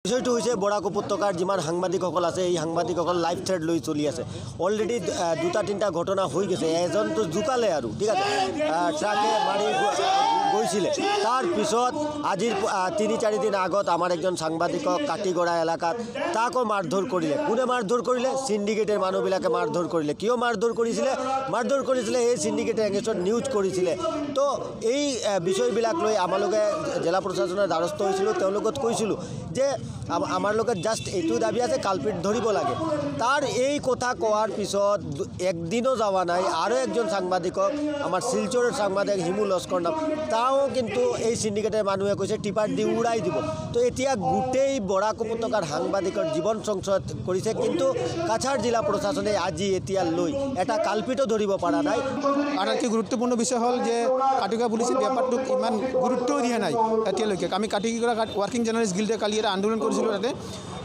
বিষয়টো হৈছে বৰাক উপত্যকাৰ যিমান সাংবাদিকসকল আছে এই সাংবাদিকসকল লাইভ থ্ৰেড লৈ চলি আছে। অলৰেডি দুটা তিনিটা ঘটনা হৈ গৈছে। এজনটো জোকালে আৰু ঠিক আছে, ট্ৰাকে মাৰি গৈছিলে। তাৰপিছত আজিৰ ৩-৪ দিন আগত আমাৰ একজন সাংবাদিকক কাটিগড়া এলেকাত তাকো মাৰধৰ কৰিলে। কোনে মাৰধৰ কৰিলে? সিন্ডিকেটেৰ মানুহবিলাকে মাৰধৰ কৰিলে। কিয় মাৰধৰ কৰিছিলে? মাৰধৰ কৰিছিলে এই সিন্ডিকেটে এগেইনষ্টত নিউজ কৰিছিলে। তো এই বিষয়বিলাক লৈ আমালোকে জিলা প্ৰশাসনৰ দ্বাৰস্থ হৈছিলোঁ। তেওঁলোকক কৈছিলোঁ যে আমাৰ লগত জাষ্ট এইটো দাবী আছে, কালপিট ধৰিব লাগে। তাৰ এই কথা কোৱাৰ পিছত একদিনও যোৱা নাই আৰু একজন সাংবাদিকক, আমাৰ শিলচৰৰ সাংবাদিক হিমু লস্কৰ নাম, তাও কিন্তু এই সিন্ডিকেটেৰ মানুহে কৈছে টিপাৰ দি উৰাই দিব। তো এতিয়া গোটেই বৰাক উপত্যকাৰ সাংবাদিকৰ জীৱন সংশয় কৰিছে, কিন্তু কাছাৰ জিলা প্ৰশাসনে আজি এতিয়ালৈ এটা কালপিটো ধৰিব পৰা নাই। আটাইতকৈ গুৰুত্বপূৰ্ণ বিষয় হ'ল যে কাটিগড়া পুলিচে ব্যাপাৰটোক ইমান গুৰুত্বও দিয়া নাই এতিয়ালৈকে। আমি কাটিগড়া ৱাৰ্কিং জাৰ্নেলিষ্ট গিল্ডে কালি এটা আন্দোলন কৰিছিলোঁ তাতে।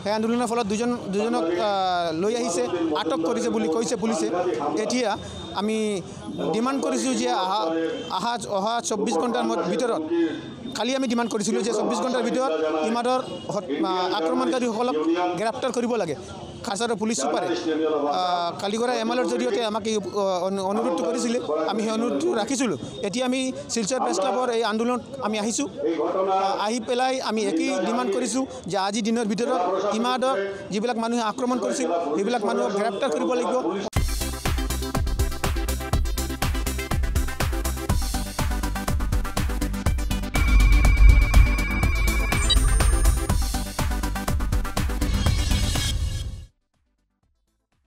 সেই আন্দোলনৰ ফলত দুজনক লৈ আহিছে, আটক কৰিছে বুলি কৈছে পুলিচে। এতিয়া আমি ডিমাণ্ড কৰিছোঁ যে অহা 24 ঘণ্টাৰ ভিতৰত, কালি আমি ডিমাণ্ড কৰিছিলোঁ যে 24 ঘণ্টাৰ ভিতৰত ইমাদৰ আক্ৰমণকাৰীসকলক গ্ৰেপ্তাৰ কৰিব লাগে। কাছাৰৰ পুলিচ চুপাৰে কালিগড়া এমএলএৰ জৰিয়তে আমাক এই অনুৰোধটো কৰিছিলে, আমি সেই অনুৰোধটো ৰাখিছিলোঁ। এতিয়া আমি শিলচৰ প্ৰেছ ক্লাবৰ এই আন্দোলনত আমি আহিছোঁ। আহি পেলাই আমি একেই ডিমাণ্ড কৰিছোঁ যে আজি দিনৰ ভিতৰত ইমাদৰ যিবিলাক মানুহে আক্ৰমণ কৰিছিল সেইবিলাক মানুহক গ্ৰেপ্তাৰ কৰিব লাগিব।